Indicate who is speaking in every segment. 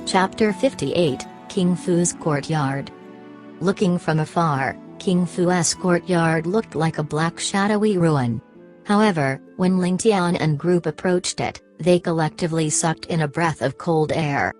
Speaker 1: Chapter 58, King Fu's Courtyard. Looking from afar, King Fu's courtyard looked like a black shadowy ruin. However, when Ling Tian and group approached it, they collectively sucked in a breath of cold air.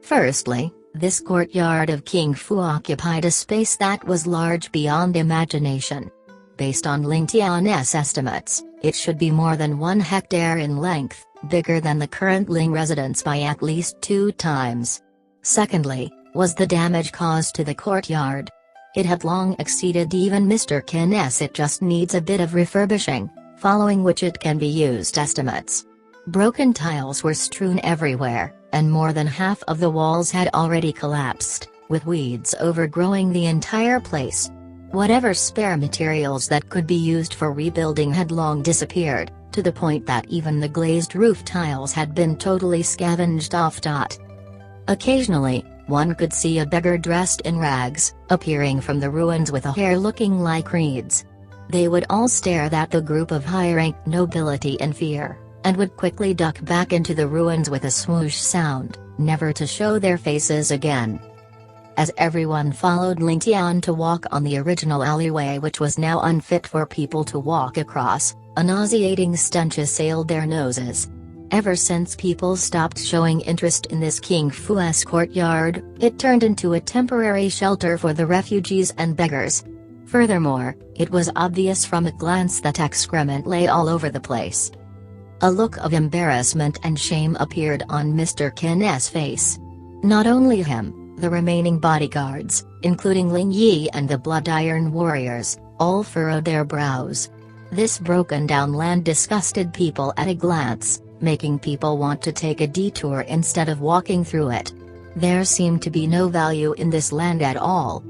Speaker 1: Firstly, this courtyard of King Fu occupied a space that was large beyond imagination. Based on Ling Tian's estimates, it should be more than 1 hectare in length, bigger than the current Ling residence by at least 2 times. Secondly, was the damage caused to the courtyard. It had long exceeded even Mr. Qin's. It just needs a bit of refurbishing, following which it can be used estimates. Broken tiles were strewn everywhere, and more than half of the walls had already collapsed, with weeds overgrowing the entire place. Whatever spare materials that could be used for rebuilding had long disappeared, to the point that even the glazed roof tiles had been totally scavenged off. Occasionally, one could see a beggar dressed in rags, appearing from the ruins with a hair looking like reeds. They would all stare at the group of high-ranked nobility in fear, and would quickly duck back into the ruins with a swoosh sound, never to show their faces again. As everyone followed Ling Tian to walk on the original alleyway, which was now unfit for people to walk across, a nauseating stench assailed their noses. Ever since people stopped showing interest in this King Fu's courtyard, it turned into a temporary shelter for the refugees and beggars. Furthermore, it was obvious from a glance that excrement lay all over the place. A look of embarrassment and shame appeared on Mr. Qin's face. Not only him, the remaining bodyguards, including Ling Yi and the Blood Iron warriors, all furrowed their brows. This broken-down land disgusted people at a glance, making people want to take a detour instead of walking through it. There seemed to be no value in this land at all.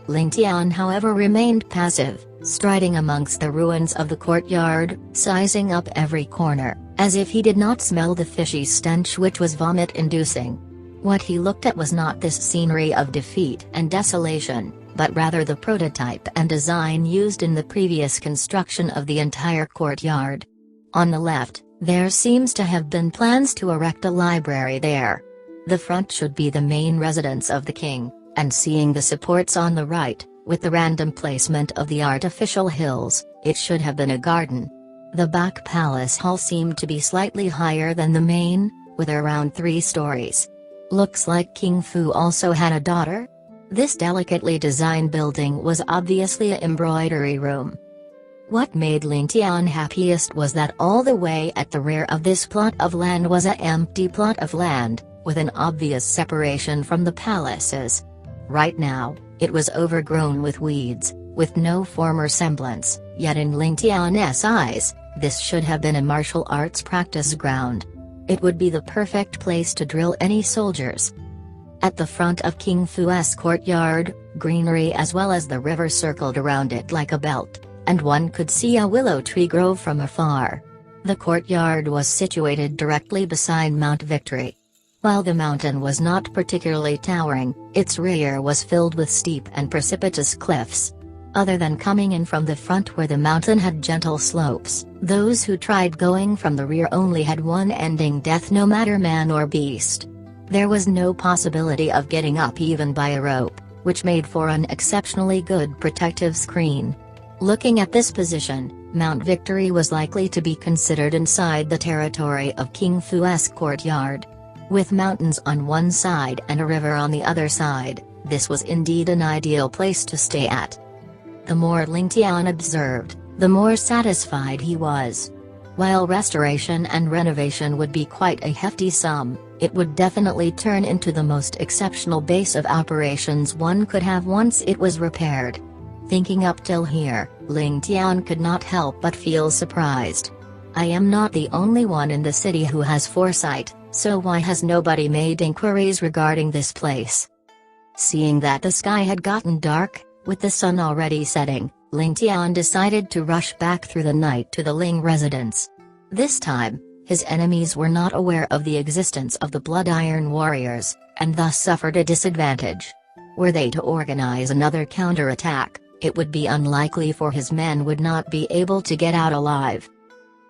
Speaker 1: Ling Tian, however, remained passive, striding amongst the ruins of the courtyard, sizing up every corner, as if he did not smell the fishy stench which was vomit-inducing. What he looked at was not this scenery of defeat and desolation, but rather the prototype and design used in the previous construction of the entire courtyard. On the left, there seems to have been plans to erect a library there. The front should be the main residence of the king, and seeing the supports on the right, with the random placement of the artificial hills, it should have been a garden. The back palace hall seemed to be slightly higher than the main, with around 3 stories. Looks like King Fu also had a daughter? This delicately designed building was obviously an embroidery room. What made Ling Tian happiest was that all the way at the rear of this plot of land was an empty plot of land, with an obvious separation from the palaces. Right now, it was overgrown with weeds, with no former semblance, yet in Ling Tian's eyes, this should have been a martial arts practice ground. It would be the perfect place to drill any soldiers. At the front of King Fu's courtyard, greenery as well as the river circled around it like a belt, and one could see a willow tree grove from afar. The courtyard was situated directly beside Mount Victory. While the mountain was not particularly towering, its rear was filled with steep and precipitous cliffs. Other than coming in from the front where the mountain had gentle slopes, those who tried going from the rear only had one ending death, no matter man or beast. There was no possibility of getting up even by a rope, which made for an exceptionally good protective screen. Looking at this position, Mount Victory was likely to be considered inside the territory of King Fu's courtyard. With mountains on one side and a river on the other side, this was indeed an ideal place to stay at. The more Ling Tian observed, the more satisfied he was. While restoration and renovation would be quite a hefty sum, it would definitely turn into the most exceptional base of operations one could have once it was repaired. Thinking up till here, Ling Tian could not help but feel surprised. I am not the only one in the city who has foresight, so why has nobody made inquiries regarding this place? Seeing that the sky had gotten dark, with the sun already setting, Ling Tian decided to rush back through the night to the Ling residence. This time, his enemies were not aware of the existence of the Blood Iron warriors, and thus suffered a disadvantage. Were they to organize another counterattack, it would be unlikely for his men would not be able to get out alive.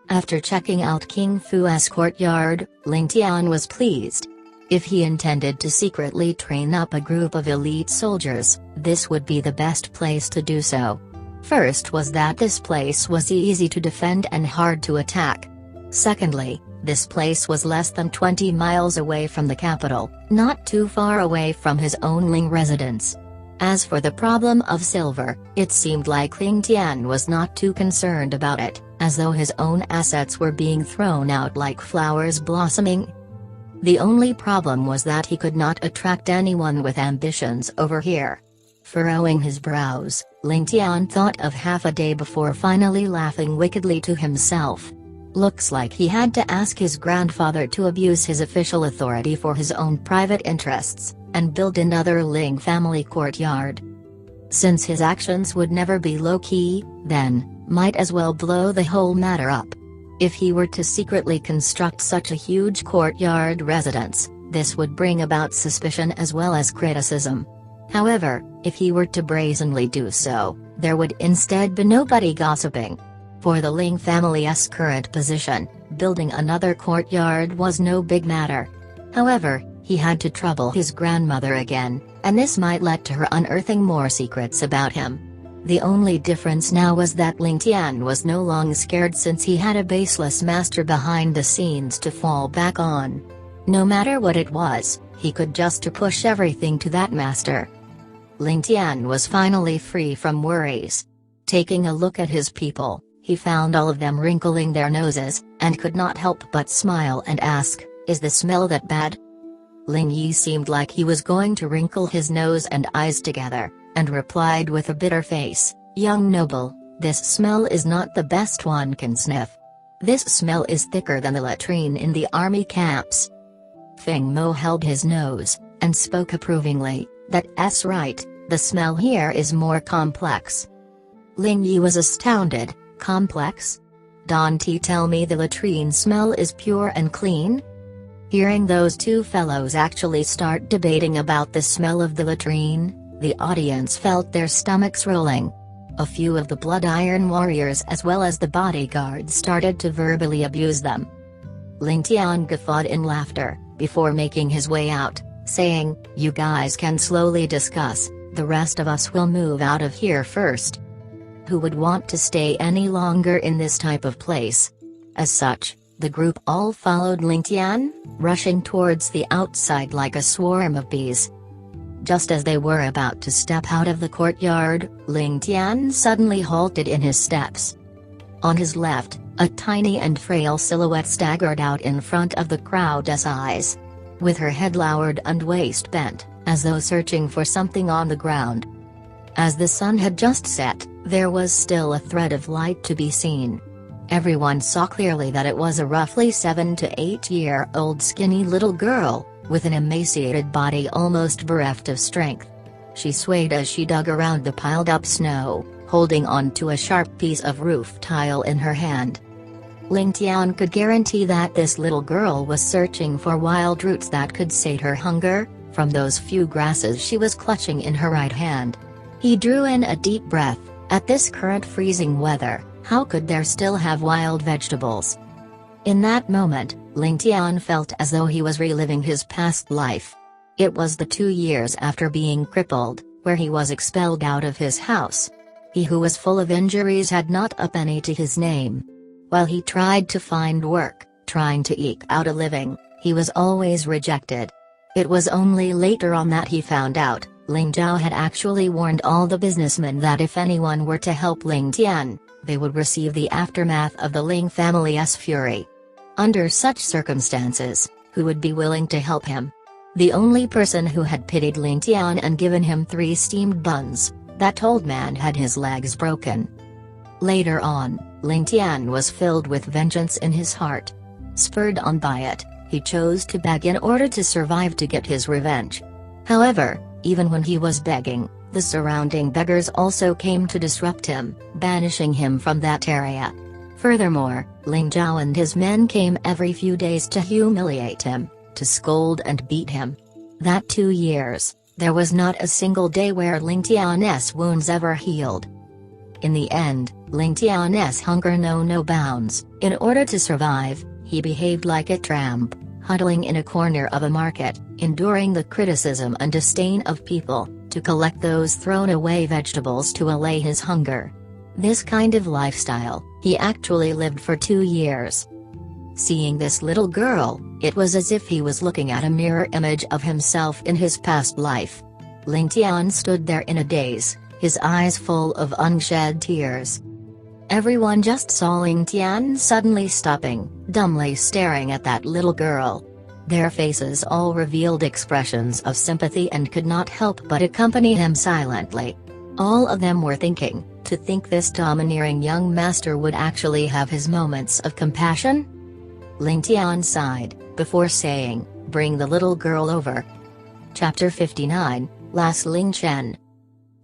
Speaker 1: After checking out King Fu's courtyard, Ling Tian was pleased. If he intended to secretly train up a group of elite soldiers, this would be the best place to do so. First was that this place was easy to defend and hard to attack. Secondly, this place was less than 20 miles away from the capital, not too far away from his own Ling residence. As for the problem of silver, it seemed like Ling Tian was not too concerned about it, as though his own assets were being thrown out like flowers blossoming. The only problem was that he could not attract anyone with ambitions over here. Furrowing his brows, Ling Tian thought of half a day before finally laughing wickedly to himself. Looks like he had to ask his grandfather to abuse his official authority for his own private interests, and build another Ling family courtyard. Since his actions would never be low-key, then, might as well blow the whole matter up. If he were to secretly construct such a huge courtyard residence, this would bring about suspicion as well as criticism. However, if he were to brazenly do so, there would instead be nobody gossiping. For the Ling family's current position, building another courtyard was no big matter. However, he had to trouble his grandmother again, and this might lead to her unearthing more secrets about him. The only difference now was that Ling Tian was no longer scared since he had a baseless master behind the scenes to fall back on. No matter what it was, he could just push everything to that master. Ling Tian was finally free from worries. Taking a look at his people, he found all of them wrinkling their noses, and could not help but smile and ask, "Is the smell that bad?" Ling Yi seemed like he was going to wrinkle his nose and eyes together, and replied with a bitter face, "Young noble, this smell is not the best one can sniff. This smell is thicker than the latrine in the army camps." Feng Mo held his nose, and spoke approvingly, "That's right, the smell here is more complex." Ling Yi was astounded. "Complex? Don't you tell me the latrine smell is pure and clean?" Hearing those two fellows actually start debating about the smell of the latrine, the audience felt their stomachs rolling. A few of the Blood Iron warriors as well as the bodyguards started to verbally abuse them. Ling Tian guffawed in laughter, before making his way out, saying, "You guys can slowly discuss, the rest of us will move out of here first. Who would want to stay any longer in this type of place?" As such, the group all followed Ling Tian, rushing towards the outside like a swarm of bees. Just as they were about to step out of the courtyard, Ling Tian suddenly halted in his steps. On his left, a tiny and frail silhouette staggered out in front of the crowd's eyes. With her head lowered and waist bent, as though searching for something on the ground. As the sun had just set, there was still a thread of light to be seen. Everyone saw clearly that it was a roughly 7 to 8-year-old skinny little girl, with an emaciated body almost bereft of strength. She swayed as she dug around the piled-up snow, holding on to a sharp piece of roof tile in her hand. Ling Tian could guarantee that this little girl was searching for wild roots that could sate her hunger, from those few grasses she was clutching in her right hand. He drew in a deep breath. At this current freezing weather, how could there still have wild vegetables? In that moment, Ling Tian felt as though he was reliving his past life. It was the 2 years after being crippled, where he was expelled out of his house. He who was full of injuries had not a penny to his name. While he tried to find work, trying to eke out a living, he was always rejected. It was only later on that he found out, Ling Zhao had actually warned all the businessmen that if anyone were to help Ling Tian, they would receive the aftermath of the Ling family's fury. Under such circumstances, who would be willing to help him? The only person who had pitied Ling Tian and given him 3 steamed buns, that old man had his legs broken. Later on, Ling Tian was filled with vengeance in his heart. Spurred on by it, he chose to beg in order to survive to get his revenge. However, even when he was begging, the surrounding beggars also came to disrupt him, banishing him from that area. Furthermore, Ling Zhao and his men came every few days to humiliate him, to scold and beat him. That 2 years, there was not a single day where Ling Tian's wounds ever healed. In the end, Ling Tian's hunger knew no bounds. In order to survive, he behaved like a tramp, huddling in a corner of a market, enduring the criticism and disdain of people, to collect those thrown away vegetables to allay his hunger. This kind of lifestyle, he actually lived for 2 years. Seeing this little girl, it was as if he was looking at a mirror image of himself in his past life. Ling Tian stood there in a daze, his eyes full of unshed tears. Everyone just saw Ling Tian suddenly stopping, dumbly staring at that little girl. Their faces all revealed expressions of sympathy and could not help but accompany him silently. All of them were thinking, to think this domineering young master would actually have his moments of compassion? Ling Tian sighed, before saying, "Bring the little girl over." Chapter 59, Last Ling Chen.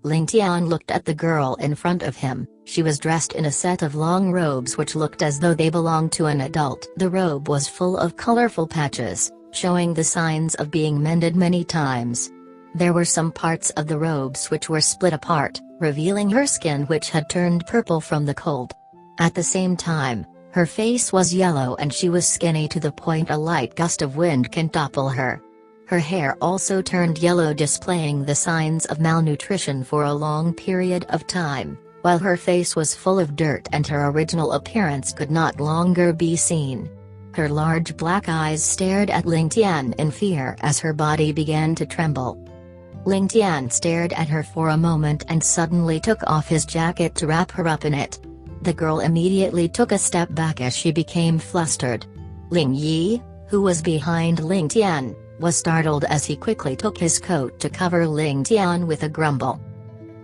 Speaker 1: Ling Tian looked at the girl in front of him. She was dressed in a set of long robes which looked as though they belonged to an adult. The robe was full of colorful patches, showing the signs of being mended many times. There were some parts of the robes which were split apart, revealing her skin which had turned purple from the cold. At the same time, her face was yellow and she was skinny to the point a light gust of wind can topple her. Her hair also turned yellow, displaying the signs of malnutrition for a long period of time, while her face was full of dirt and her original appearance could not longer be seen. Her large black eyes stared at Ling Tian in fear as her body began to tremble. Ling Tian stared at her for a moment and suddenly took off his jacket to wrap her up in it. The girl immediately took a step back as she became flustered. Ling Yi, who was behind Ling Tian, was startled as he quickly took his coat to cover Ling Tian with a grumble.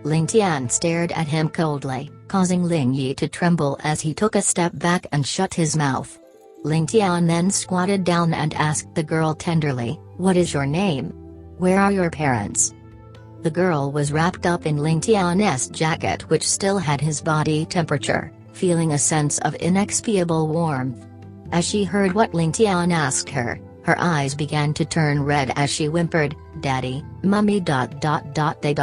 Speaker 1: Ling Tian stared at him coldly, causing Ling Yi to tremble as he took a step back and shut his mouth. Ling Tian then squatted down and asked the girl tenderly, "What is your name? Where are your parents?" The girl was wrapped up in Ling Tian's jacket which still had his body temperature, feeling a sense of inexpiable warmth. As she heard what Ling Tian asked her, her eyes began to turn red as she whimpered, "Daddy, Mummy ... they ...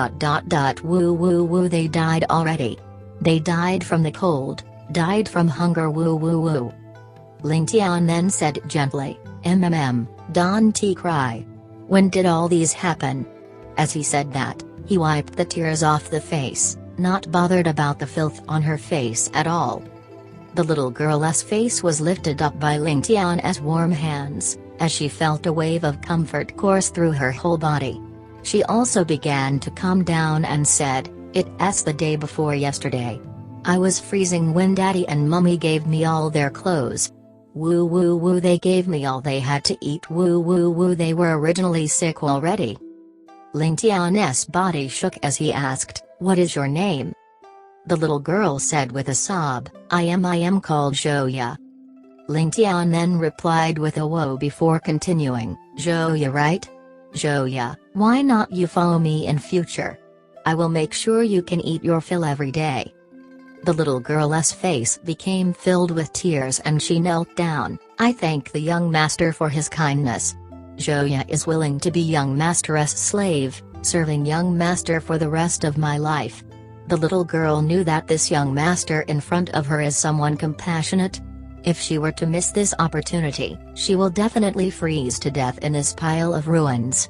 Speaker 1: woo woo woo they died already. They died from the cold, died from hunger woo woo woo." Ling Tian then said gently, Don't cry. When did all these happen?" As he said that, he wiped the tears off the face, not bothered about the filth on her face at all. The little girl's face was lifted up by Ling Tian's warm hands, as she felt a wave of comfort course through her whole body. She also began to calm down and said, "It's the day before yesterday. I was freezing when Daddy and Mummy gave me all their clothes. Woo woo woo they gave me all they had to eat woo woo woo they were originally sick already." Ling Tian's body shook as he asked, "What is your name?" The little girl said with a sob, I am called Zhouya." Ling Tian then replied with a woe before continuing, "Zhouya, right? Zhouya, why not you follow me in future? I will make sure you can eat your fill every day." The little girl's face became filled with tears and she knelt down. "I thank the young master for his kindness. Zhouya is willing to be young master's slave, serving young master for the rest of my life." The little girl knew that this young master in front of her is someone compassionate. If she were to miss this opportunity, she will definitely freeze to death in this pile of ruins.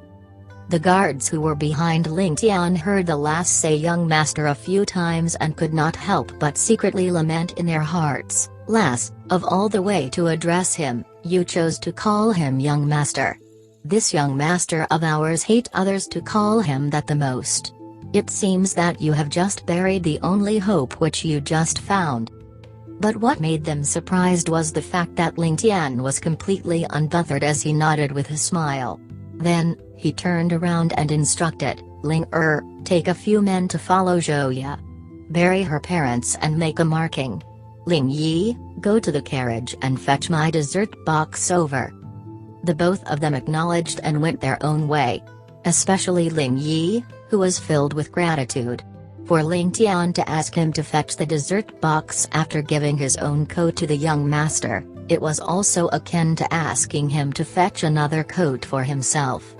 Speaker 1: The guards who were behind Ling Tian heard the last say young master a few times and could not help but secretly lament in their hearts, "Lass, of all the way to address him, you chose to call him young master. This young master of ours hate others to call him that the most. It seems that you have just buried the only hope which you just found." But what made them surprised was the fact that Ling Tian was completely unbothered as he nodded with a smile. Then, he turned around and instructed, Ling take a few men to follow Zhouya. Bury her parents and make a marking. Ling Yi, go to the carriage and fetch my dessert box over. The both of them acknowledged and went their own way. Especially Ling Yi, who was filled with gratitude. For Ling Tian to ask him to fetch the dessert box after giving his own coat to the young master, it was also akin to asking him to fetch another coat for himself.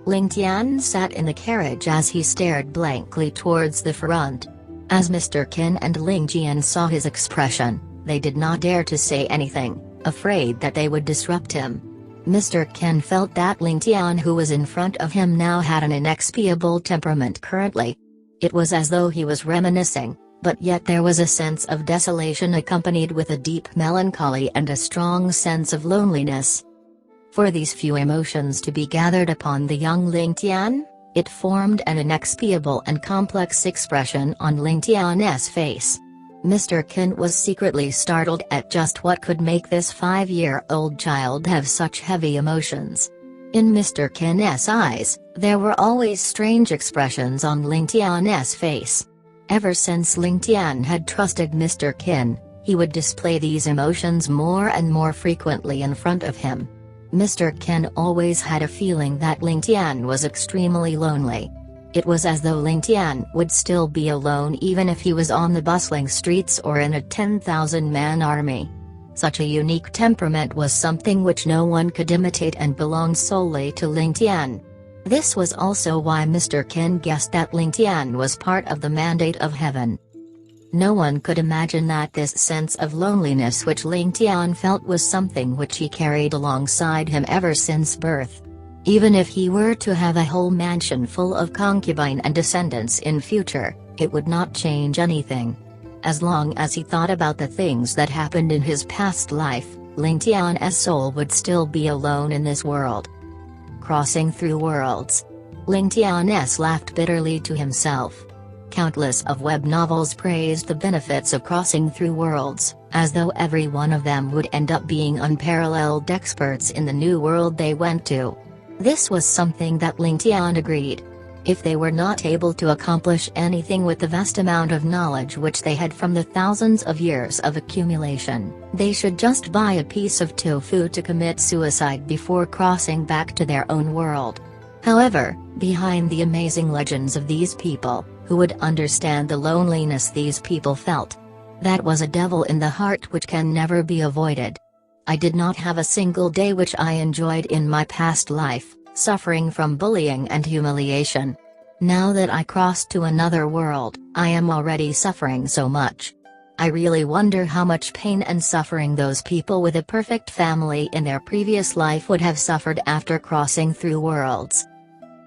Speaker 1: Ling Tian sat in the carriage as he stared blankly towards the front. As Mr. Qin and Ling Jian saw his expression, they did not dare to say anything, afraid that they would disrupt him. Mr. Ken felt that Ling Tian, who was in front of him now, had an inexpiable temperament currently. It was as though he was reminiscing, but yet there was a sense of desolation accompanied with a deep melancholy and a strong sense of loneliness. For these few emotions to be gathered upon the young Ling Tian, it formed an inexpiable and complex expression on Ling Tian's face. Mr. Ken was secretly startled at just what could make this 5-year-old child have such heavy emotions. In Mr. Ken's eyes, there were always strange expressions on Ling Tian's face. Ever since Ling Tian had trusted Mr. Ken, he would display these emotions more and more frequently in front of him. Mr. Ken always had a feeling that Ling Tian was extremely lonely. It was as though Ling Tian would still be alone even if he was on the bustling streets or in a 10,000-man army. Such a unique temperament was something which no one could imitate and belonged solely to Ling Tian. This was also why Mr. Ken guessed that Ling Tian was part of the mandate of heaven. No one could imagine that this sense of loneliness which Ling Tian felt was something which he carried alongside him ever since birth. Even if he were to have a whole mansion full of concubine and descendants in future, it would not change anything. As long as he thought about the things that happened in his past life, Ling Tian's soul would still be alone in this world. Crossing through worlds. Ling Tian's laughed bitterly to himself. Countless of web novels praised the benefits of crossing through worlds, as though every one of them would end up being unparalleled experts in the new world they went to. This was something that Ling Tian agreed. If they were not able to accomplish anything with the vast amount of knowledge which they had from the thousands of years of accumulation, they should just buy a piece of tofu to commit suicide before crossing back to their own world. However, behind the amazing legends of these people, who would understand the loneliness these people felt? That was a devil in the heart which can never be avoided. I did not have a single day which I enjoyed in my past life, suffering from bullying and humiliation. Now that I crossed to another world, I am already suffering so much. I really wonder how much pain and suffering those people with a perfect family in their previous life would have suffered after crossing through worlds.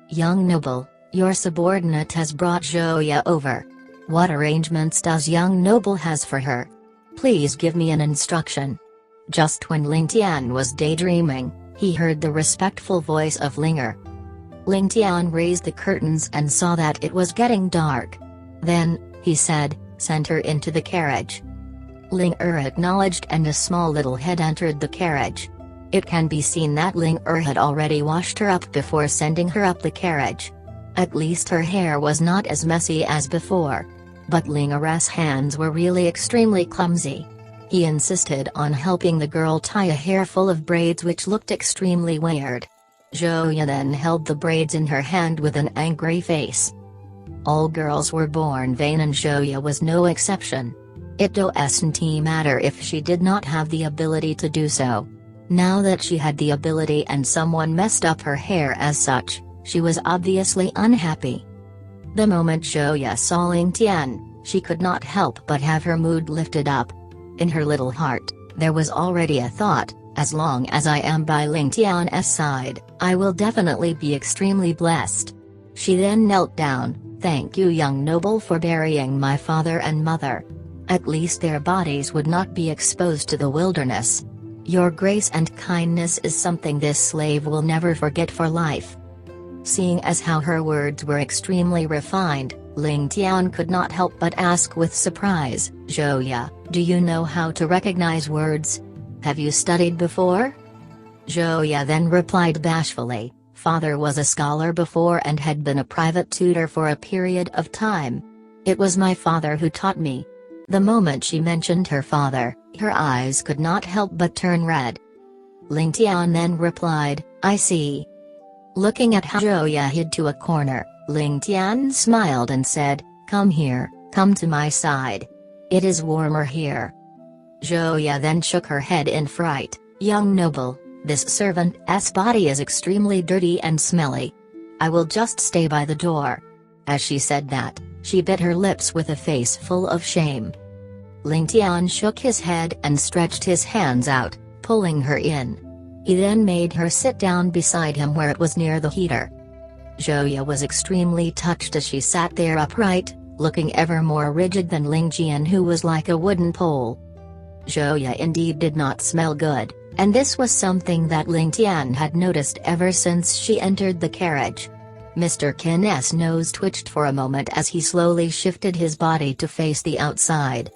Speaker 1: Young noble, your subordinate has brought Zhouya over. What arrangements does young noble has for her? Please give me an instruction. Just when Ling Tian was daydreaming, he heard the respectful voice of Linger. Ling Tian raised the curtains and saw that it was getting dark. Then, he said, "Send her into the carriage." Linger acknowledged and a small little head entered the carriage. It can be seen that Linger had already washed her up before sending her up the carriage. At least her hair was not as messy as before. But Linger's hands were really extremely clumsy. He insisted on helping the girl tie a hair full of braids which looked extremely weird. Zhouya then held the braids in her hand with an angry face. All girls were born vain and Zhouya was no exception. It doesn't matter if she did not have the ability to do so. Now that she had the ability and someone messed up her hair as such, she was obviously unhappy. The moment Zhouya saw Ling Tian, she could not help but have her mood lifted up. In her little heart, there was already a thought, as long as I am by Ling Tian's side, I will definitely be extremely blessed. She then knelt down. "Thank you, young noble, for burying my father and mother. At least their bodies would not be exposed to the wilderness. Your grace and kindness is something this slave will never forget for life." Seeing as how her words were extremely refined, Ling Tian could not help but ask with surprise, "Zhouya, do you know how to recognize words? Have you studied before?" Zhouya then replied bashfully, "Father was a scholar before and had been a private tutor for a period of time. It was my father who taught me." The moment she mentioned her father, her eyes could not help but turn red. Ling Tian then replied, "I see." Looking at how Zhouya hid to a corner, Ling Tian smiled and said, "Come here, come to my side. It is warmer here." Zhouya then shook her head in fright, "Young noble, this servant's body is extremely dirty and smelly. I will just stay by the door." As she said that, she bit her lips with a face full of shame. Ling Tian shook his head and stretched his hands out, pulling her in. He then made her sit down beside him where it was near the heater. Zhouya was extremely touched as she sat there upright, looking ever more rigid than Ling Tian, who was like a wooden pole. Zhouya indeed did not smell good, and this was something that Ling Tian had noticed ever since she entered the carriage. Mr. Qin's nose twitched for a moment as he slowly shifted his body to face the outside.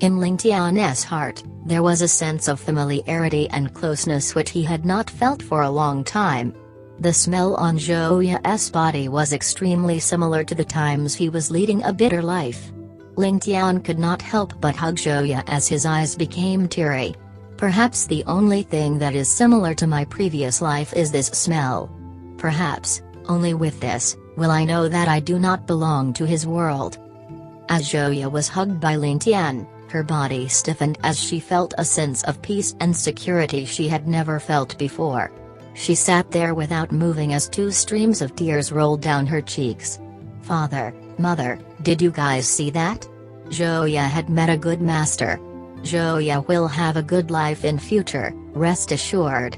Speaker 1: In Ling Tian's heart, there was a sense of familiarity and closeness which he had not felt for a long time. The smell on Zhouya's body was extremely similar to the times he was leading a bitter life. Ling Tian could not help but hug Zhouya as his eyes became teary. Perhaps the only thing that is similar to my previous life is this smell. Perhaps, only with this, will I know that I do not belong to his world. As Zhouya was hugged by Ling Tian, her body stiffened as she felt a sense of peace and security she had never felt before. She sat there without moving as 2 streams of tears rolled down her cheeks. Father, Mother, did you guys see that? Zhouya had met a good master. Zhouya will have a good life in future, rest assured.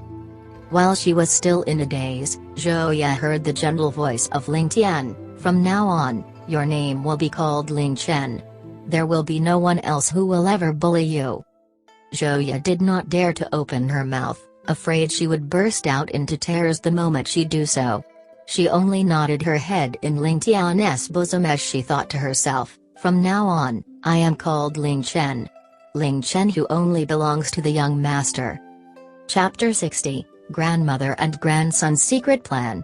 Speaker 1: While she was still in a daze, Zhouya heard the gentle voice of Ling Tian, "From now on, your name will be called Ling Chen. There will be no one else who will ever bully you." Zhouya did not dare to open her mouth, afraid she would burst out into tears the moment she do so. She only nodded her head in Ling Tian's bosom as she thought to herself, "From now on, I am called Ling Chen. Ling Chen who only belongs to the young master." Chapter 60, Grandmother and Grandson's Secret Plan.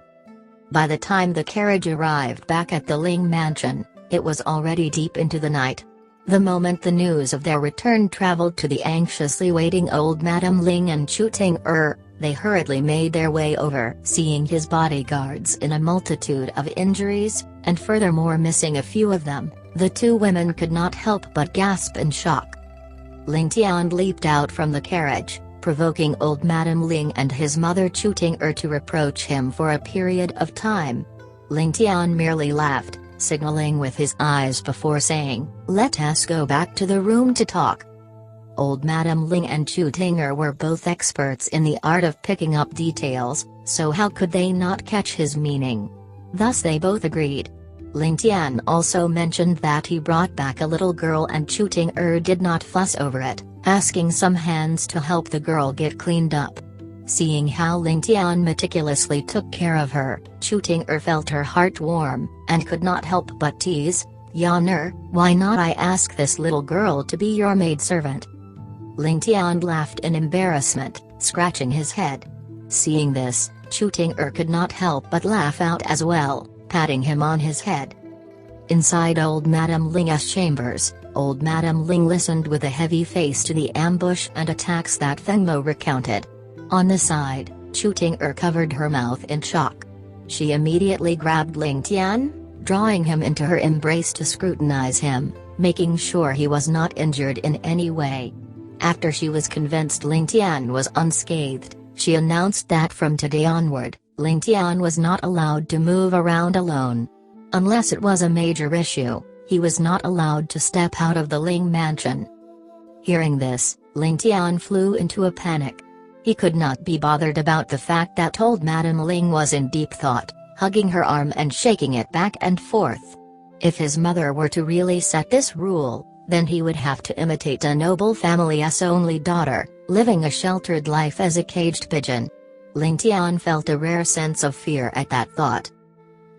Speaker 1: By the time the carriage arrived back at the Ling mansion, it was already deep into the night. The moment the news of their return traveled to the anxiously waiting old Madame Ling and Chu Ting-er, they hurriedly made their way over. Seeing his bodyguards in a multitude of injuries, and furthermore missing a few of them, the 2 women could not help but gasp in shock. Ling Tian leaped out from the carriage, provoking old Madame Ling and his mother Chu Ting-er to reproach him for a period of time. Ling Tian merely laughed, signaling with his eyes before saying, "Let us go back to the room to talk." Old Madame Ling and Chu Ting-er were both experts in the art of picking up details, so how could they not catch his meaning? Thus they both agreed. Ling Tian also mentioned that he brought back a little girl and Chu Ting-er did not fuss over it, asking some hands to help the girl get cleaned up. Seeing how Ling Tian meticulously took care of her, Chu Ting-er felt her heart warm, and could not help but tease, "Yaner, why not I ask this little girl to be your maidservant?" Ling Tian laughed in embarrassment, scratching his head. Seeing this, Chu Ting-er could not help but laugh out as well, patting him on his head. Inside old Madame Ling's chambers, old Madame Ling listened with a heavy face to the ambush and attacks that Fengmo recounted. On the side, Chu Ting-er covered her mouth in shock. She immediately grabbed Ling Tian, drawing him into her embrace to scrutinize him, making sure he was not injured in any way. After she was convinced Ling Tian was unscathed, she announced that from today onward, Ling Tian was not allowed to move around alone. Unless it was a major issue, he was not allowed to step out of the Ling mansion. Hearing this, Ling Tian flew into a panic. He could not be bothered about the fact that old Madame Ling was in deep thought, hugging her arm and shaking it back and forth. If his mother were to really set this rule, then he would have to imitate a noble family's only daughter, living a sheltered life as a caged pigeon. Ling Tian felt a rare sense of fear at that thought.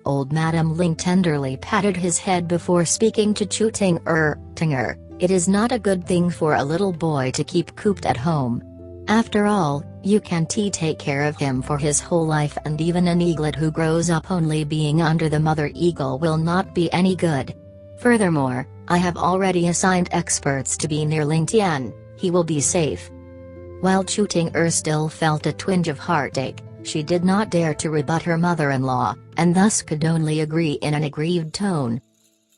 Speaker 1: Old Madame Ling tenderly patted his head before speaking to Chu Ting-er, "Ting-er, it is not a good thing for a little boy to keep cooped at home. After all, you can't take care of him for his whole life, and even an eaglet who grows up only being under the mother eagle will not be any good. Furthermore, I have already assigned experts to be near Ling Tian, he will be safe." While Chu Ting-er still felt a twinge of heartache, she did not dare to rebut her mother-in-law, and thus could only agree in an aggrieved tone.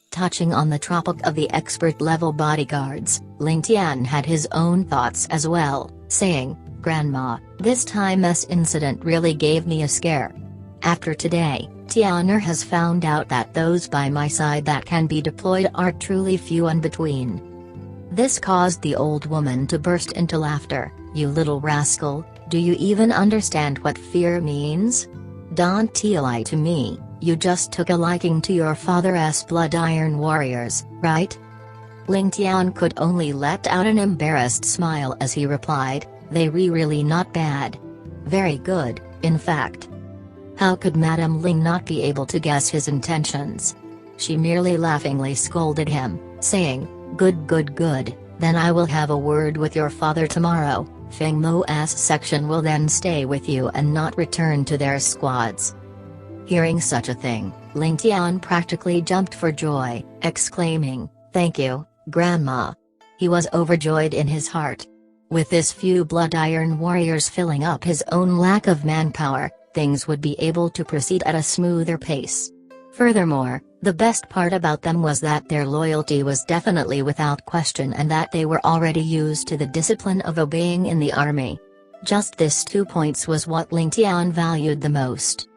Speaker 1: Touching on the topic of the expert-level bodyguards, Ling Tian had his own thoughts as well, saying, "Grandma, this time's incident really gave me a scare. After today, Tianer has found out that those by my side that can be deployed are truly few and between." This caused the old woman to burst into laughter. "You little rascal, Do you even understand what fear means? Don't lie to me, you just took a liking to your father's blood iron warriors, right? Ling Tian could only let out an embarrassed smile as he replied, they really not bad. Very good, in fact. How could Madame Ling not be able to guess his intentions? She merely laughingly scolded him, saying, good, then I will have a word with your father tomorrow. Feng Mo's section will then stay with you and not return to their squads. Hearing such a thing, Ling Tian practically jumped for joy, exclaiming, thank you, Grandma. He was overjoyed in his heart. With this few blood iron warriors filling up his own lack of manpower, things would be able to proceed at a smoother pace. Furthermore, the best part about them was that their loyalty was definitely without question and that they were already used to the discipline of obeying in the army. Just this 2 points was what Ling Tian valued the most.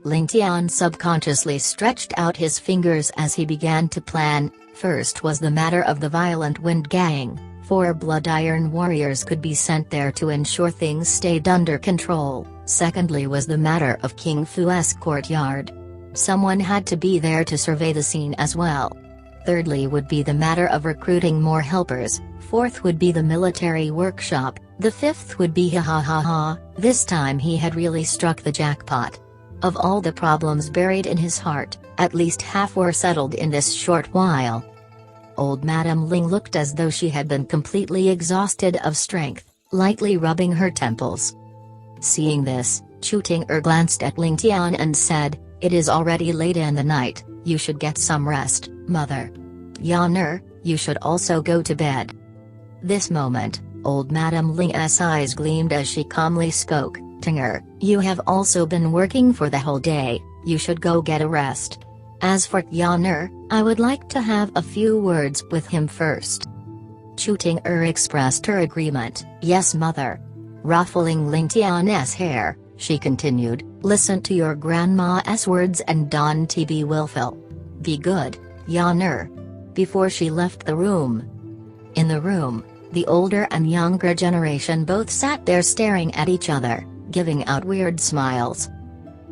Speaker 1: Ling Tian subconsciously stretched out his fingers as he began to plan. First was the matter of the violent Wind Gang. 4 blood iron warriors could be sent there to ensure things stayed under control. Secondly was the matter of King Fu's courtyard. Someone had to be there to survey the scene as well. Thirdly would be the matter of recruiting more helpers. Fourth would be the military workshop. The fifth would be this time he had really struck the jackpot. Of all the problems buried in his heart, at least half were settled in this short while. Old Madame Ling looked as though she had been completely exhausted of strength, lightly rubbing her temples. Seeing this, Chu Ting-er glanced at Ling Tian and said, it is already late in the night, you should get some rest, mother. Yan-er, you should also go to bed. This moment, old Madame Ling's eyes gleamed as she calmly spoke, Ting-er, you have also been working for the whole day, you should go get a rest. As for Yan-er, I would like to have a few words with him first. Chu Ting-er expressed her agreement, yes mother. Ruffling Ling Tian's hair, she continued, listen to your grandma's words and don't be willful. Be good, Yan-er. Before she left the room. In the room, the older and younger generation both sat there staring at each other, giving out weird smiles.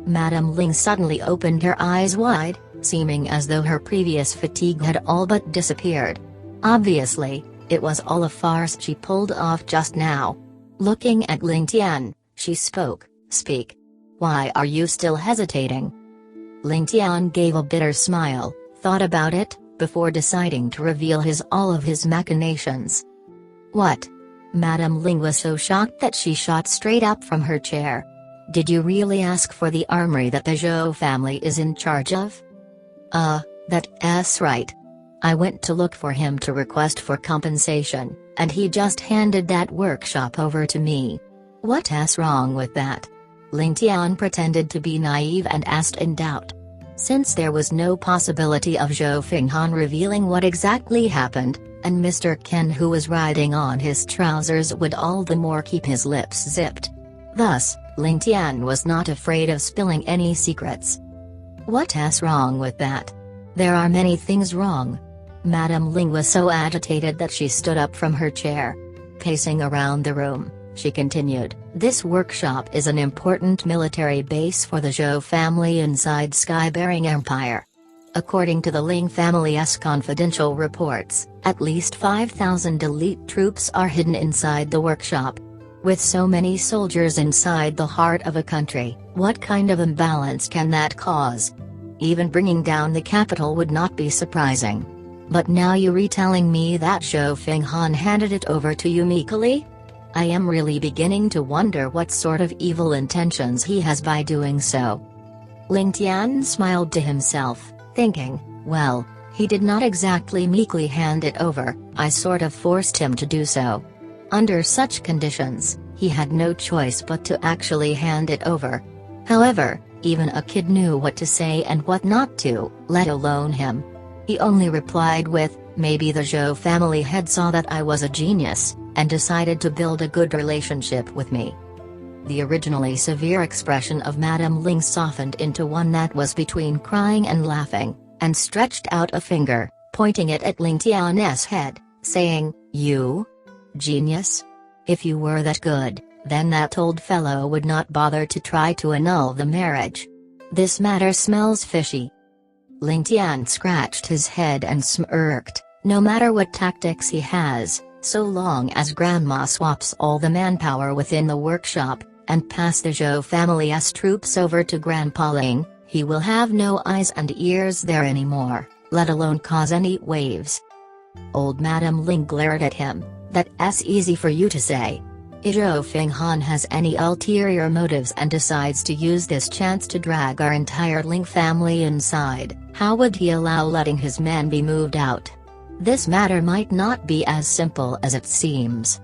Speaker 1: Madame Ling suddenly opened her eyes wide, seeming as though her previous fatigue had all but disappeared. Obviously, it was all a farce she pulled off just now. Looking at Ling Tian, she spoke, speak. Why are you still hesitating? Ling Tian gave a bitter smile, thought about it, before deciding to reveal all of his machinations. What? Madame Ling was so shocked that she shot straight up from her chair. Did you really ask for the armory that the Zhou family is in charge of? That's right. I went to look for him to request for compensation, and he just handed that workshop over to me. What's wrong with that? Ling Tian pretended to be naive and asked in doubt. Since there was no possibility of Zhou Fenghan revealing what exactly happened, and Mr. Ken who was riding on his trousers would all the more keep his lips zipped. Thus, Ling Tian was not afraid of spilling any secrets. What's wrong with that? There are many things wrong. Madame Ling was so agitated that she stood up from her chair. Pacing around the room, she continued, this workshop is an important military base for the Zhou family inside Sky-bearing Empire. According to the Ling family's confidential reports, at least 5,000 elite troops are hidden inside the workshop. With so many soldiers inside the heart of a country, what kind of imbalance can that cause? Even bringing down the capital would not be surprising. But now you retelling me that Zhou Fenghan handed it over to you meekly? I am really beginning to wonder what sort of evil intentions he has by doing so. Ling Tian smiled to himself, thinking, well, he did not exactly meekly hand it over, I sort of forced him to do so. Under such conditions, he had no choice but to actually hand it over. However, even a kid knew what to say and what not to, let alone him. He only replied with, maybe the Zhou family head saw that I was a genius, and decided to build a good relationship with me. The originally severe expression of Madame Ling softened into one that was between crying and laughing, and stretched out a finger, pointing it at Ling Tian's head, saying, you? Genius? If you were that good, then that old fellow would not bother to try to annul the marriage. This matter smells fishy. Ling Tian scratched his head and smirked. No matter what tactics he has, so long as Grandma swaps all the manpower within the workshop, and pass the Zhou family's troops over to Grandpa Ling, he will have no eyes and ears there anymore, let alone cause any waves. Old Madam Ling glared at him. That's easy for you to say. If Zhou Fenghan has any ulterior motives and decides to use this chance to drag our entire Ling family inside, how would he allow letting his men be moved out? This matter might not be as simple as it seems.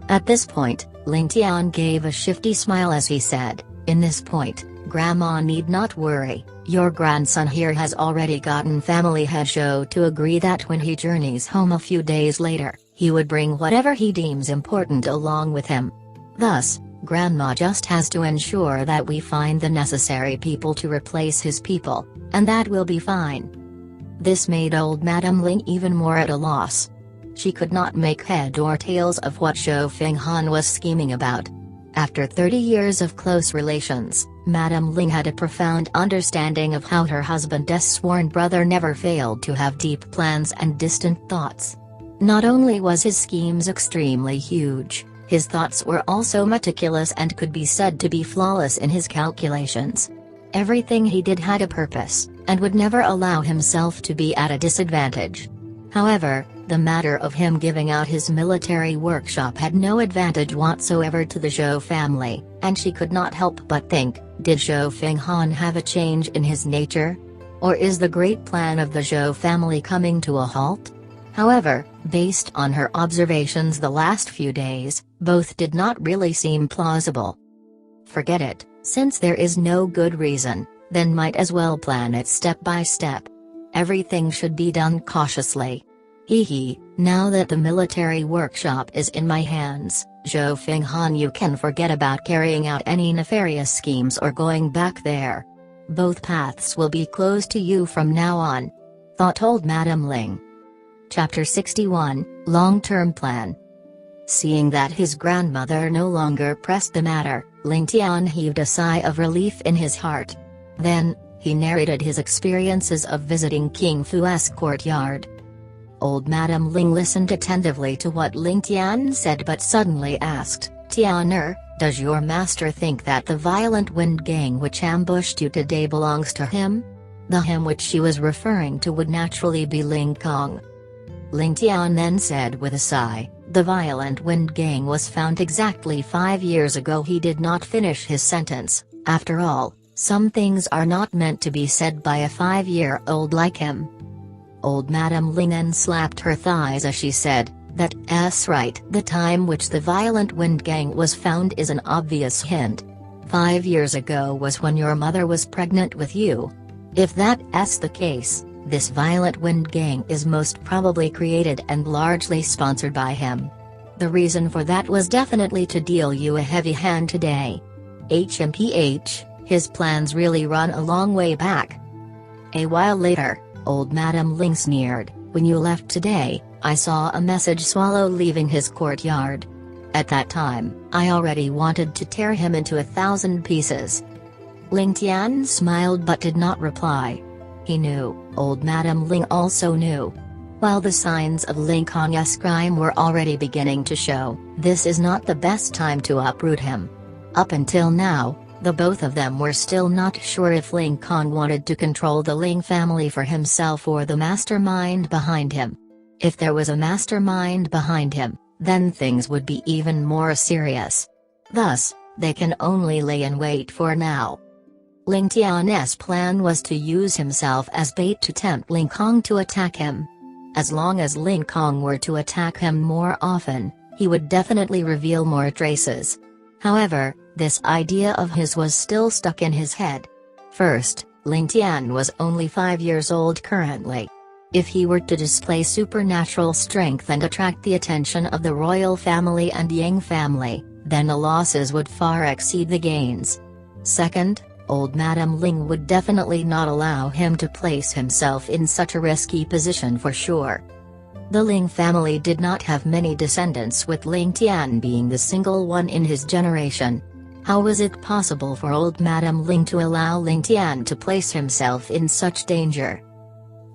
Speaker 1: At this point, Ling Tian gave a shifty smile as he said, "In this point, Grandma need not worry. Your grandson here has already gotten family head Zhou to agree that when he journeys home a few days later, he would bring whatever he deems important along with him. Thus, Grandma just has to ensure that we find the necessary people to replace his people, and that will be fine." This made old Madam Ling even more at a loss. She could not make head or tails of what Zhou Fenghan was scheming about. After 30 years of close relations, Madam Ling had a profound understanding of how her husband's sworn brother never failed to have deep plans and distant thoughts. Not only was his schemes extremely huge, his thoughts were also meticulous and could be said to be flawless in his calculations. Everything he did had a purpose, and would never allow himself to be at a disadvantage. However, the matter of him giving out his military workshop had no advantage whatsoever to the Zhou family, and she could not help but think, did Zhou Fenghan have a change in his nature? Or is the great plan of the Zhou family coming to a halt? However, based on her observations the last few days, both did not really seem plausible. Forget it, since there is no good reason, then might as well plan it step by step. Everything should be done cautiously. Now that the military workshop is in my hands, Zhou Fenghan, you can forget about carrying out any nefarious schemes or going back there. Both paths will be closed to you from now on," thought old Madam Ling. Chapter 61, Long-Term Plan. Seeing that his grandmother no longer pressed the matter, Ling Tian heaved a sigh of relief in his heart. Then, he narrated his experiences of visiting King Fu's courtyard. Old Madam Ling listened attentively to what Ling Tian said but suddenly asked, "Tianer, does your master think that the violent wind gang which ambushed you today belongs to him?" The him which she was referring to would naturally be Ling Kong. Ling Tian then said with a sigh, "The violent wind gang was found exactly 5 years ago." He did not finish his sentence. After all, some things are not meant to be said by a 5-year-old like him. Old Madam Ling then slapped her thighs as she said, "That's right. The time which the violent wind gang was found is an obvious hint. 5 years ago was when your mother was pregnant with you. If that's the case, this violent wind gang is most probably created and largely sponsored by him. The reason for that was definitely to deal you a heavy hand today. His plans really run a long way back." A while later, old Madam Ling sneered, "When you left today, I saw a message swallow leaving his courtyard. At that time, I already wanted to tear him into 1,000 pieces." Ling Tian smiled but did not reply. He knew, old Madam Ling also knew. While the signs of Ling Kong's crime were already beginning to show, this is not the best time to uproot him. Up until now, the both of them were still not sure if Ling Kong wanted to control the Ling family for himself or the mastermind behind him. If there was a mastermind behind him, then things would be even more serious. Thus, they can only lay in wait for now. Ling Tian's plan was to use himself as bait to tempt Ling Kong to attack him. As long as Ling Kong were to attack him more often, he would definitely reveal more traces. However, this idea of his was still stuck in his head. First, Ling Tian was only 5 years old currently. If he were to display supernatural strength and attract the attention of the royal family and Yang family, then the losses would far exceed the gains. Second, old Madam Ling would definitely not allow him to place himself in such a risky position for sure. The Ling family did not have many descendants, with Ling Tian being the single one in his generation. How was it possible for old Madame Ling to allow Ling Tian to place himself in such danger?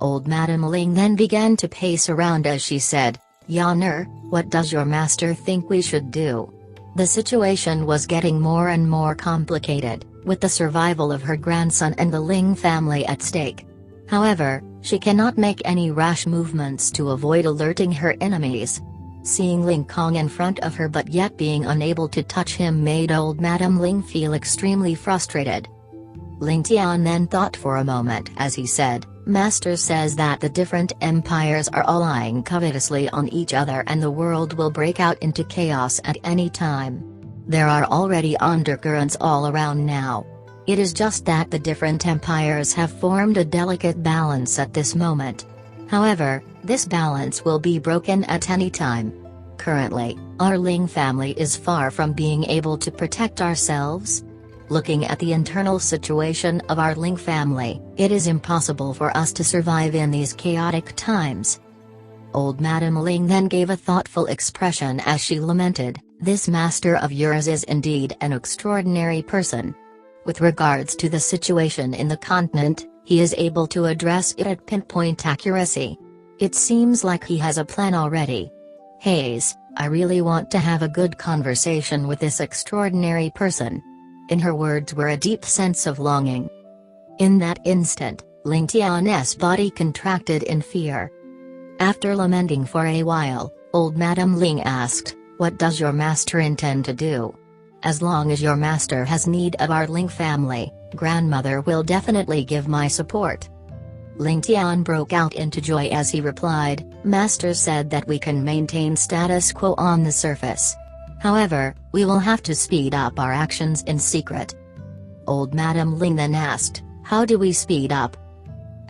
Speaker 1: Old Madame Ling then began to pace around as she said, "Yaner, what does your master think we should do?" The situation was getting more and more complicated, with the survival of her grandson and the Ling family at stake. However, she cannot make any rash movements to avoid alerting her enemies. Seeing Ling Kong in front of her but yet being unable to touch him made old Madame Ling feel extremely frustrated. Ling Tian then thought for a moment as he said, "Master says that the different empires are all eyeing covetously on each other and the world will break out into chaos at any time. There are already undercurrents all around now. It is just that the different empires have formed a delicate balance at this moment. However, this balance will be broken at any time. Currently, our Ling family is far from being able to protect ourselves. Looking at the internal situation of our Ling family, it is impossible for us to survive in these chaotic times." Old Madame Ling then gave a thoughtful expression as she lamented, "This master of yours is indeed an extraordinary person. With regards to the situation in the continent, he is able to address it at pinpoint accuracy. It seems like he has a plan already. Hayes, I really want to have a good conversation with this extraordinary person." In her words were a deep sense of longing. In that instant, Ling Tian's body contracted in fear. After lamenting for a while, old Madame Ling asked, "What does your master intend to do?" "As long as your master has need of our Ling family, grandmother will definitely give my support." Ling Tian broke out into joy as he replied, "Master said that we can maintain status quo on the surface. However, we will have to speed up our actions in secret." Old Madame Ling then asked, "How do we speed up?"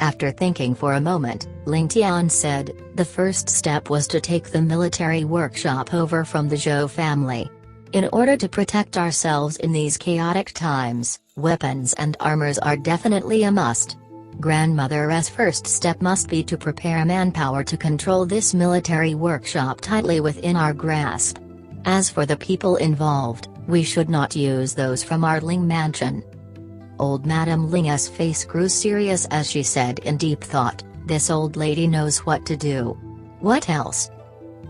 Speaker 1: After thinking for a moment, Ling Tian said, "The first step was to take the military workshop over from the Zhou family. In order to protect ourselves in these chaotic times, weapons and armors are definitely a must. Grandmother's first step must be to prepare manpower to control this military workshop tightly within our grasp. As for the people involved, we should not use those from our Ling mansion." Old Madame Ling's face grew serious as she said in deep thought, "This old lady knows what to do. What else?"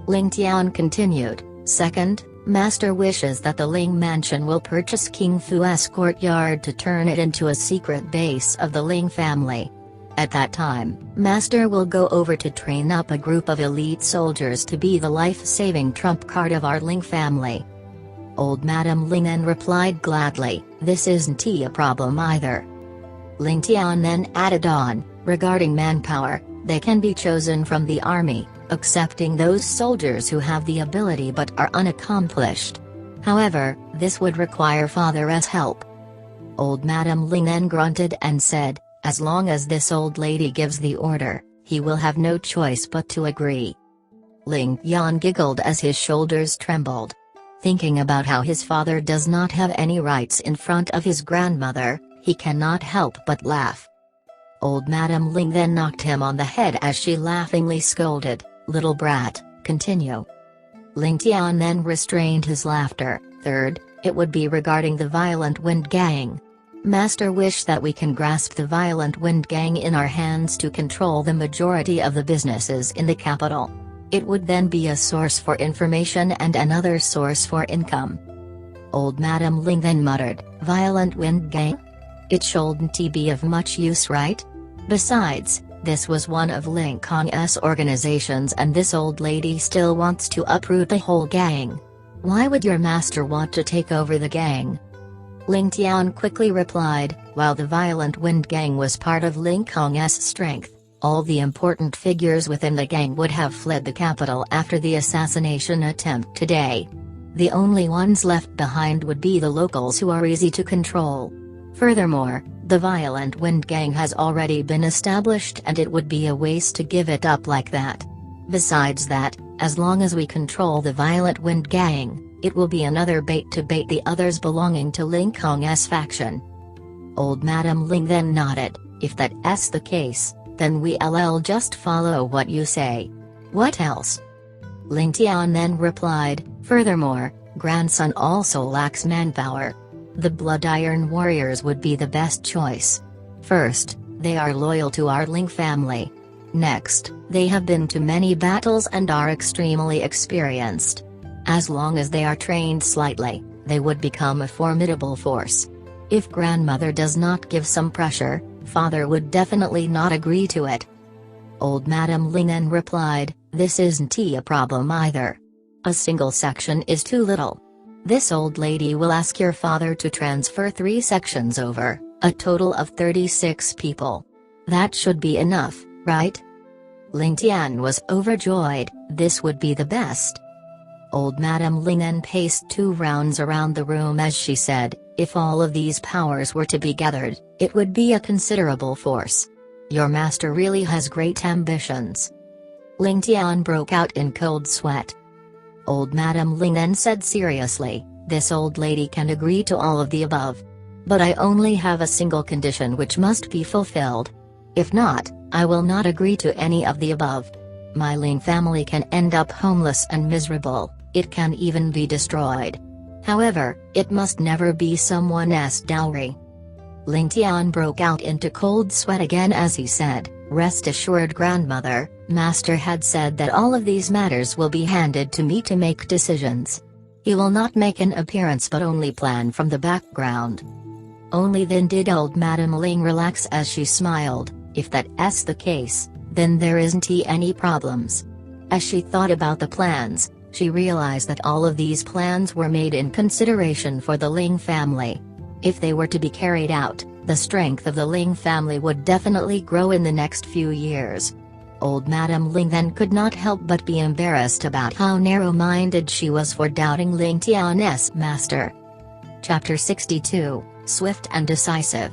Speaker 1: Ling Tian continued, "Second, Master wishes that the Ling mansion will purchase King Fu's courtyard to turn it into a secret base of the Ling family. At that time, Master will go over to train up a group of elite soldiers to be the life-saving trump card of our Ling family." Old Madame Ling then replied gladly, "This isn't a problem either." Ling Tian then added on, "Regarding manpower, they can be chosen from the army, excepting those soldiers who have the ability but are unaccomplished. However, this would require father's help." Old Madame Ling then grunted and said, "As long as this old lady gives the order, he will have no choice but to agree." Ling Tian giggled as his shoulders trembled. Thinking about how his father does not have any rights in front of his grandmother, he cannot help but laugh. Old Madame Ling then knocked him on the head as she laughingly scolded, "Little brat, continue." Ling Tian then restrained his laughter. "Third, it would be regarding the Violent Wind Gang. Master wish that we can grasp the Violent Wind Gang in our hands to control the majority of the businesses in the capital. It would then be a source for information and another source for income." Old Madame Ling then muttered, "Violent Wind Gang? It shouldn't be of much use, right? Besides, this was one of Ling Kong's organizations and this old lady still wants to uproot the whole gang. Why would your master want to take over the gang?" Ling Tian quickly replied, "While the Violent Wind Gang was part of Ling Kong's strength, all the important figures within the gang would have fled the capital after the assassination attempt today. The only ones left behind would be the locals who are easy to control. Furthermore, the Violent Wind Gang has already been established and it would be a waste to give it up like that. Besides that, as long as we control the Violent Wind Gang, it will be another bait to bait the others belonging to Ling Kong's faction." Old Madame Ling then nodded, "If that's the case, then we'll just follow what you say." What else? Ling Tian then replied, furthermore, grandson also lacks manpower. The Blood Iron Warriors would be the best choice. First, they are loyal to our Ling family. Next, they have been to many battles and are extremely experienced. As long as they are trained slightly, they would become a formidable force. If grandmother does not give some pressure, father would definitely not agree to it. Old Madam Ling then replied, this isn't a problem either. A single section is too little. This old lady will ask your father to transfer 3 sections over, a total of 36 people. That should be enough, right? Ling Tian was overjoyed, this would be the best. Old Madam Ling then paced 2 rounds around the room as she said, if all of these powers were to be gathered, it would be a considerable force. Your master really has great ambitions. Ling Tian broke out in cold sweat. Old Madam Ling then said seriously, this old lady can agree to all of the above. But I only have a single condition which must be fulfilled. If not, I will not agree to any of the above. My Ling family can end up homeless and miserable, it can even be destroyed. However, it must never be someone else's dowry. Ling Tian broke out into cold sweat again as he said, rest assured grandmother, master had said that all of these matters will be handed to me to make decisions. He will not make an appearance but only plan from the background. Only then did old Madam Ling relax as she smiled, if that's the case, then there isn't any problems. As she thought about the plans, she realized that all of these plans were made in consideration for the Ling family. If they were to be carried out, the strength of the Ling family would definitely grow in the next few years. Old Madam Ling then could not help but be embarrassed about how narrow-minded she was for doubting Ling Tian's master. Chapter 62, Swift and Decisive.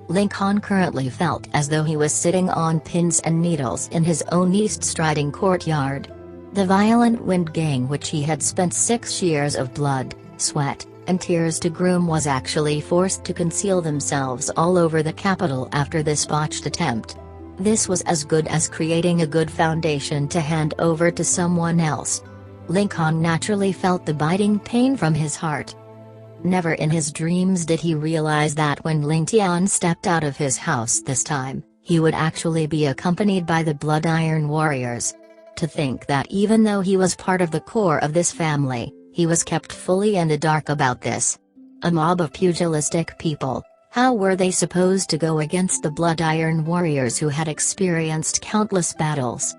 Speaker 1: Ling Kong currently felt as though he was sitting on pins and needles in his own east-striding courtyard. The violent wind gang which he had spent 6 years of blood, sweat, and tears to groom was actually forced to conceal themselves all over the capital after this botched attempt. This was as good as creating a good foundation to hand over to someone else. Ling Kong naturally felt the biting pain from his heart. Never in his dreams did he realize that when Ling Tian stepped out of his house this time, he would actually be accompanied by the Blood Iron Warriors. To think that even though he was part of the core of this family, he was kept fully in the dark about this. A mob of pugilistic people, how were they supposed to go against the Blood Iron Warriors who had experienced countless battles?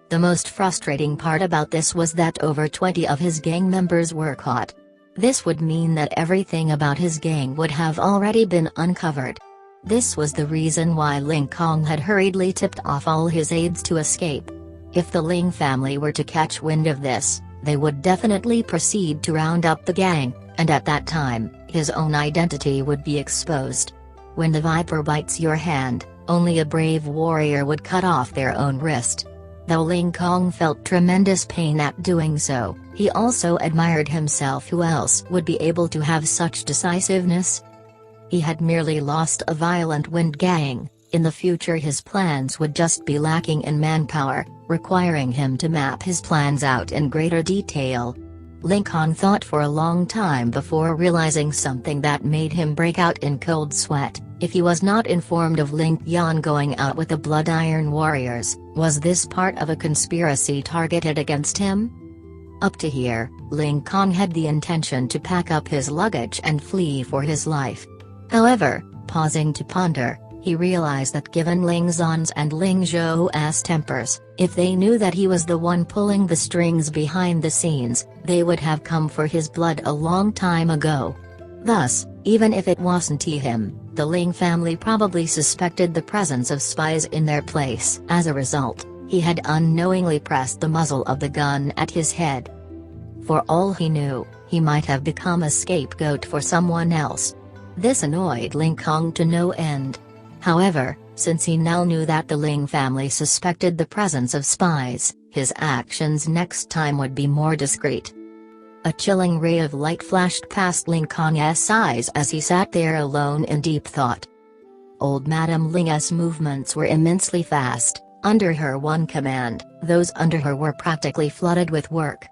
Speaker 1: The most frustrating part about this was that over 20 of his gang members were caught. This would mean that everything about his gang would have already been uncovered. This was the reason why Ling Kong had hurriedly tipped off all his aides to escape. If the Ling family were to catch wind of this, they would definitely proceed to round up the gang, and at that time, his own identity would be exposed. When the viper bites your hand, only a brave warrior would cut off their own wrist. Though Ling Kong felt tremendous pain at doing so, he also admired himself. Who else would be able to have such decisiveness? He had merely lost a violent wind gang. In the future his plans would just be lacking in manpower, requiring him to map his plans out in greater detail. Ling Kong thought for a long time before realizing something that made him break out in cold sweat. If he was not informed of Ling Tian going out with the Blood Iron Warriors, was this part of a conspiracy targeted against him? Up to here, Ling Kong had the intention to pack up his luggage and flee for his life. However, pausing to ponder, he realized that given Ling Zan's and Ling Zhou's tempers, if they knew that he was the one pulling the strings behind the scenes, they would have come for his blood a long time ago. Thus, even if it wasn't him, the Ling family probably suspected the presence of spies in their place. As a result, he had unknowingly pressed the muzzle of the gun at his head. For all he knew, he might have become a scapegoat for someone else. This annoyed Ling Kong to no end. However, since he now knew that the Ling family suspected the presence of spies, his actions next time would be more discreet. A chilling ray of light flashed past Ling Kong's eyes as he sat there alone in deep thought. Old Madam Ling's movements were immensely fast. Under her one command, Those under her were practically flooded with work.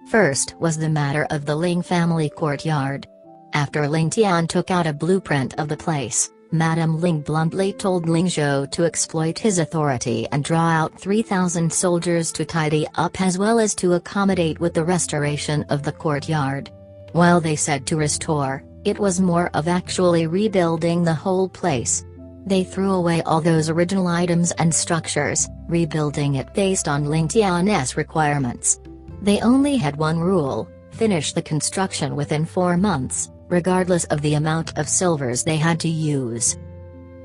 Speaker 1: First was the matter of the Ling family courtyard. After Ling Tian took out a blueprint of the place, Madame Ling bluntly told Ling Zhou to exploit his authority and draw out 3,000 soldiers to tidy up as well as to accommodate with the restoration of the courtyard. While they said to restore, it was more of actually rebuilding the whole place. They threw away all those original items and structures, rebuilding it based on Ling Tian's requirements. They only had one rule: finish the construction within 4 months, regardless of the amount of silvers they had to use.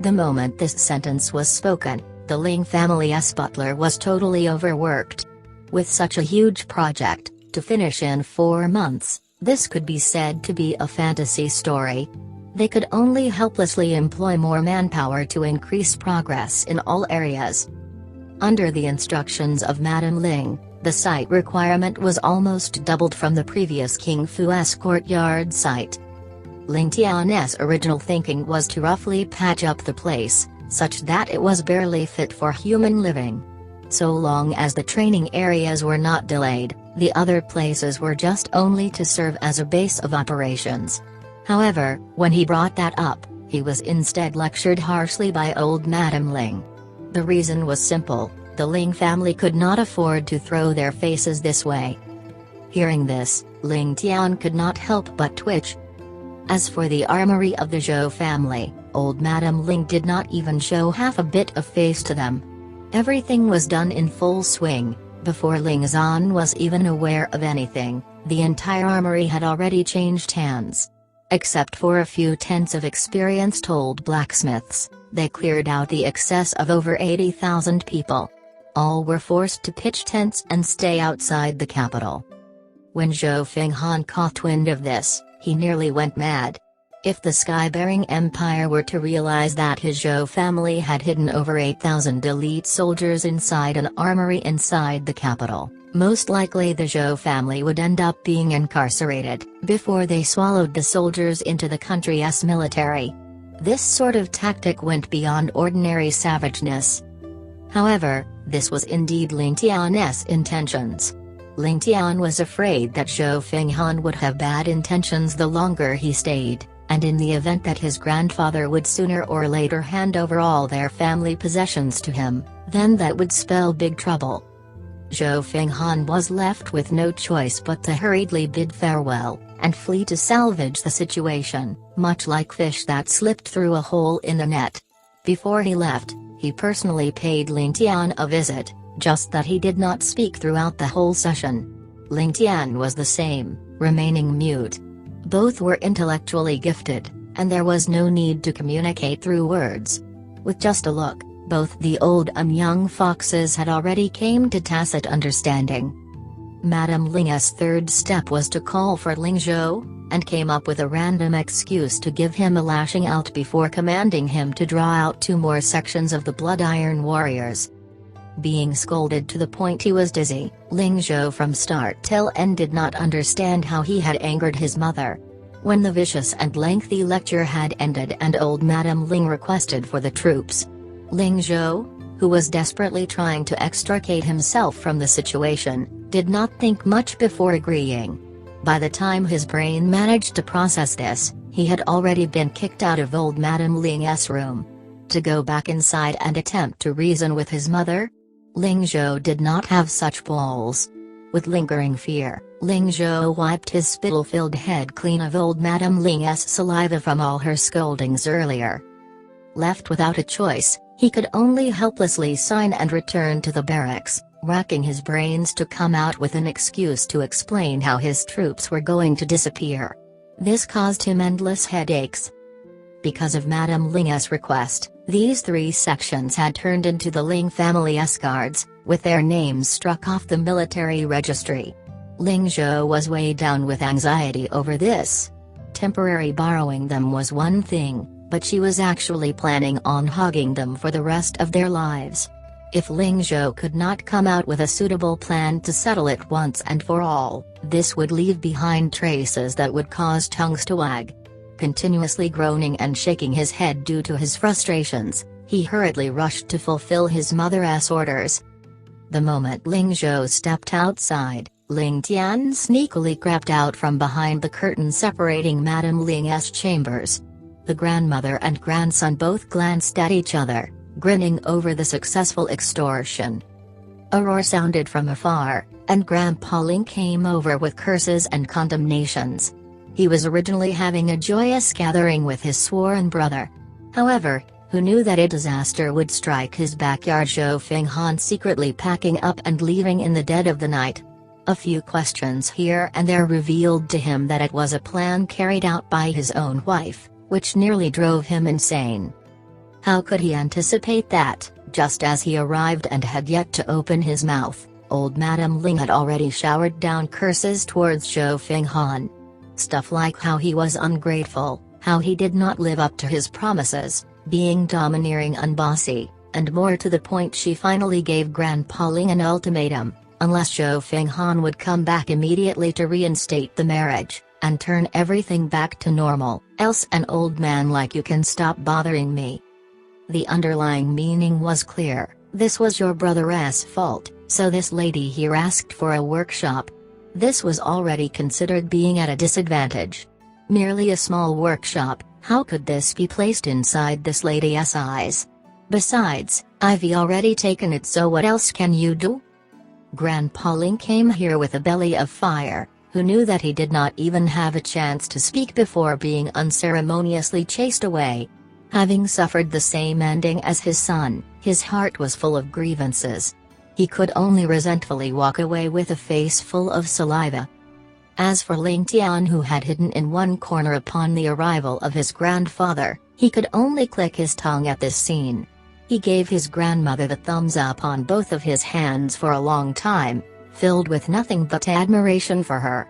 Speaker 1: The moment this sentence was spoken, the Ling family's butler was totally overworked. With such a huge project, to finish in 4 months, this could be said to be a fantasy story. They could only helplessly employ more manpower to increase progress in all areas. Under the instructions of Madame Ling, the site requirement was almost doubled from the previous King Fu's courtyard site. Ling Tian's original thinking was to roughly patch up the place, such that it was barely fit for human living. So long as the training areas were not delayed, the other places were just only to serve as a base of operations. However, when he brought that up, he was instead lectured harshly by old Madame Ling. The reason was simple: the Ling family could not afford to throw their faces this way. Hearing this, Ling Tian could not help but twitch. As for the armory of the Zhou family, old Madame Ling did not even show half a bit of face to them. Everything was done in full swing. Before Ling Zan was even aware of anything, the entire armory had already changed hands. Except for a few tens of experienced old blacksmiths, they cleared out the excess of over 80,000 people. All were forced to pitch tents and stay outside the capital. When Zhou Fenghan caught wind of this, he nearly went mad. If the Sky-bearing Empire were to realize that his Zhou family had hidden over 8,000 elite soldiers inside an armory inside the capital, most likely the Zhou family would end up being incarcerated before they swallowed the soldiers into the country's military. This sort of tactic went beyond ordinary savageness. However, this was indeed Ling Tian's intentions. Ling Tian was afraid that Zhou Fenghan would have bad intentions the longer he stayed, and in the event that his grandfather would sooner or later hand over all their family possessions to him, then that would spell big trouble. Zhou Fenghan was left with no choice but to hurriedly bid farewell, and flee to salvage the situation, much like fish that slipped through a hole in the net. Before he left, he personally paid Ling Tian a visit, just that he did not speak throughout the whole session. Ling Tian was the same, remaining mute. Both were intellectually gifted, and there was no need to communicate through words. With just a look, both the old and young foxes had already came to tacit understanding. Madame Ling's third step was to call for Ling Zhou, and came up with a random excuse to give him a lashing out before commanding him to draw out 2 more sections of the Blood Iron Warriors. Being scolded to the point he was dizzy, Ling Zhou from start till end did not understand how he had angered his mother. When the vicious and lengthy lecture had ended and old Madame Ling requested for the troops, Ling Zhou, who was desperately trying to extricate himself from the situation, did not think much before agreeing. By the time his brain managed to process this, he had already been kicked out of old Madame Ling's room. To go back inside and attempt to reason with his mother? Ling Zhou did not have such balls. With lingering fear, Ling Zhou wiped his spittle-filled head clean of old Madame Ling's saliva from all her scoldings earlier. Left without a choice, he could only helplessly sign and return to the barracks, racking his brains to come out with an excuse to explain how his troops were going to disappear. This caused him endless headaches. Because of Madame Ling's request, these 3 sections had turned into the Ling family's guards, with their names struck off the military registry. Ling Zhou was weighed down with anxiety over this. Temporary borrowing them was one thing, but she was actually planning on hogging them for the rest of their lives. If Ling Zhou could not come out with a suitable plan to settle it once and for all, this would leave behind traces that would cause tongues to wag. Continuously groaning and shaking his head due to his frustrations, he hurriedly rushed to fulfill his mother's orders. The moment Ling Zhou stepped outside, Ling Tian sneakily crept out from behind the curtain separating Madame Ling's chambers. The grandmother and grandson both glanced at each other, grinning over the successful extortion. A roar sounded from afar, and Grandpa Ling came over with curses and condemnations. He was originally having a joyous gathering with his sworn brother. However, who knew that a disaster would strike his backyard? Zhou Fenghan secretly packing up and leaving in the dead of the night. A few questions here and there revealed to him that it was a plan carried out by his own wife, which nearly drove him insane. How could he anticipate that, just as he arrived and had yet to open his mouth, old Madame Ling had already showered down curses towards Zhou Fenghan? Stuff like how he was ungrateful, how he did not live up to his promises, being domineering and bossy, and more to the point she finally gave Grandpa Ling an ultimatum: unless Zhou Fenghan would come back immediately to reinstate the marriage, and turn everything back to normal, else an old man like you can stop bothering me. The underlying meaning was clear: this was your brother's fault, so this lady here asked for a workshop. This was already considered being at a disadvantage. Merely a small workshop, how could this be placed inside this lady's eyes? Besides, I've already taken it, so what else can you do? Grandpa Ling came here with a belly of fire, who knew that he did not even have a chance to speak before being unceremoniously chased away. Having suffered the same ending as his son, his heart was full of grievances. He could only resentfully walk away with a face full of saliva. As for Ling Tian, who had hidden in one corner upon the arrival of his grandfather, he could only click his tongue at this scene. He gave his grandmother the thumbs up on both of his hands for a long time, filled with nothing but admiration for her.